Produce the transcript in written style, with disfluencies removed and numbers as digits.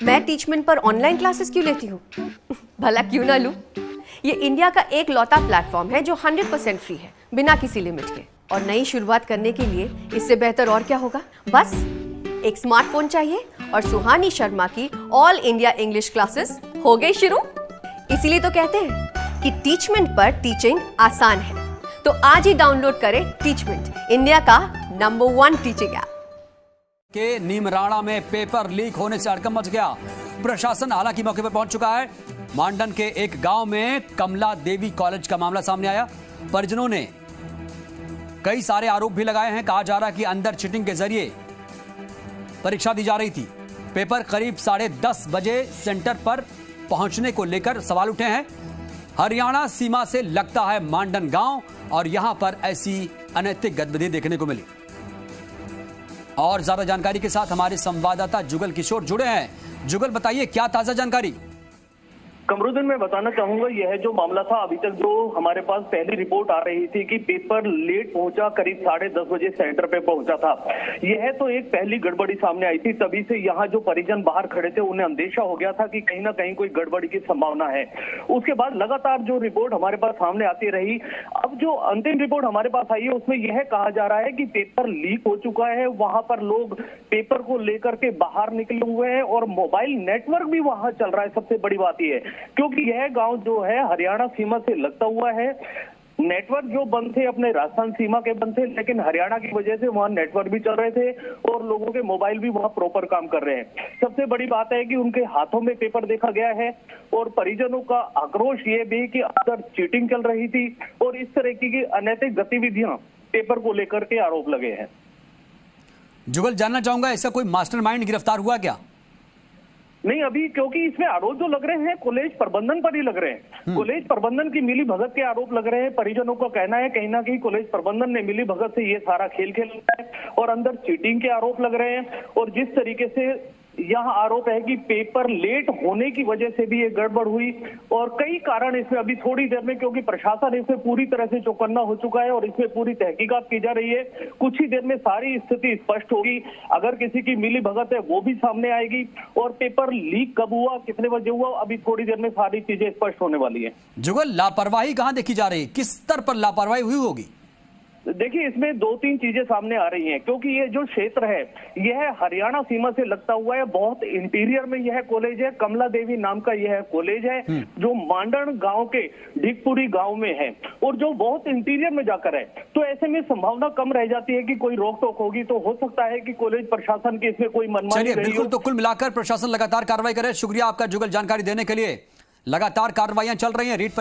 मैं टीचमेंट पर online classes क्यों लेती हूँ? भला क्यों ना लूं? ये इंडिया का एक लौता प्लेटफॉर्म है जो 100% फ्री है, बिना किसी लिमिट के। और नई शुरुआत करने के लिए इससे बेहतर और क्या होगा? बस एक स्मार्टफोन चाहिए और सुहानी शर्मा की ऑल इंडिया इंग्लिश क्लासेस हो गई शुरू। इसीलिए तो कहते हैं कि टीचमेंट पर टीचिंग आसान है। तो आज ही डाउनलोड करें टीचमेंट, इंडिया का नंबर 1 टीचिंग ऐप। के नीमराणा में पेपर लीक होने से हड़कंप मच गया। प्रशासन हालांकि मौके पर पहुंच चुका है। मांडन के एक गांव में कमला देवी कॉलेज का मामला सामने आया। परिजनों ने कई सारे आरोप भी लगाए हैं। कहा जा रहा है कि अंदर चीटिंग के जरिए परीक्षा दी जा रही थी। पेपर करीब 10:30 बजे सेंटर पर पहुंचने को लेकर सवाल उठे हैं। हरियाणा सीमा से लगता है मांडन गांव और यहां पर ऐसी अनैतिक गतिविधि देखने को मिली। और ज्यादा जानकारी के साथ हमारे संवाददाता जुगल किशोर जुड़े हैं। जुगल, बताइए क्या ताजा जानकारी? कमरुद्दीन, मैं बताना चाहूंगा, यह जो मामला था, अभी तक जो हमारे पास पहली रिपोर्ट आ रही थी कि पेपर लेट पहुंचा, करीब 10:30 बजे सेंटर पे पहुंचा था। यह तो एक पहली गड़बड़ी सामने आई थी। तभी से यहाँ जो परिजन बाहर खड़े थे उन्हें अंदेशा हो गया था कि कहीं ना कहीं कोई गड़बड़ी की संभावना है। उसके बाद लगातार जो रिपोर्ट हमारे पास सामने आती रही। अब जो अंतिम रिपोर्ट हमारे पास आई है उसमें यह कहा जा रहा है कि पेपर लीक हो चुका है। वहां पर लोग पेपर को लेकर के बाहर निकले हुए हैं और मोबाइल नेटवर्क भी वहां चल रहा है। सबसे बड़ी बात यह है क्योंकि यह गांव जो है हरियाणा सीमा से लगता हुआ है। नेटवर्क जो बंद थे अपने राजस्थान सीमा के बंद थे, लेकिन हरियाणा की वजह से वहां नेटवर्क भी चल रहे थे और लोगों के मोबाइल भी वहां प्रॉपर काम कर रहे हैं। सबसे बड़ी बात है कि उनके हाथों में पेपर देखा गया है और परिजनों का आक्रोश ये भी कि अंदर चीटिंग चल रही थी और इस तरह की अनैतिक गतिविधियां पेपर को लेकर के आरोप लगे हैं। जुगल, जानना चाहूंगा ऐसा कोई मास्टरमाइंड गिरफ्तार हुआ क्या? नहीं, अभी क्योंकि इसमें आरोप जो लग रहे हैं कॉलेज प्रबंधन पर ही लग रहे हैं। कॉलेज प्रबंधन की मिली भगत के आरोप लग रहे हैं। परिजनों का कहना है कहीं ना कहीं कॉलेज प्रबंधन ने मिली भगत से ये सारा खेल खेला है और अंदर चीटिंग के आरोप लग रहे हैं। और जिस तरीके से यहाँ आरोप है कि पेपर लेट होने की वजह से भी ये गड़बड़ हुई और कई कारण इसमें अभी थोड़ी देर में, क्योंकि प्रशासन इसमें पूरी तरह से चौकन्ना हो चुका है और इसमें पूरी तहकीकात की जा रही है। कुछ ही देर में सारी स्थिति स्पष्ट होगी। अगर किसी की मिली भगत है वो भी सामने आएगी और पेपर लीक कब हुआ, कितने बजे हुआ, अभी थोड़ी देर में सारी चीजें स्पष्ट होने वाली है। जुगल, लापरवाही कहां देखी जा रही है? किस स्तर पर लापरवाही हुई होगी? देखिए, इसमें 2-3 चीजें सामने आ रही हैं क्योंकि ये जो क्षेत्र है यह हरियाणा सीमा से लगता हुआ है। बहुत इंटीरियर में यह कॉलेज है। कमला देवी नाम का यह कॉलेज है जो मांडन गांव के ढिकपुरी गांव में है और जो बहुत इंटीरियर में जाकर है। तो ऐसे में संभावना कम रह जाती है कि कोई रोक टोक होगी। तो हो सकता है कि कॉलेज प्रशासन की इसमें कोई मनमानी रही हो। बिल्कुल, तो कुल मिलाकर प्रशासन लगातार कार्रवाई करे। शुक्रिया आपका जुगल, जानकारी देने के लिए। लगातार कार्रवाइयां चल रही हैं। रीट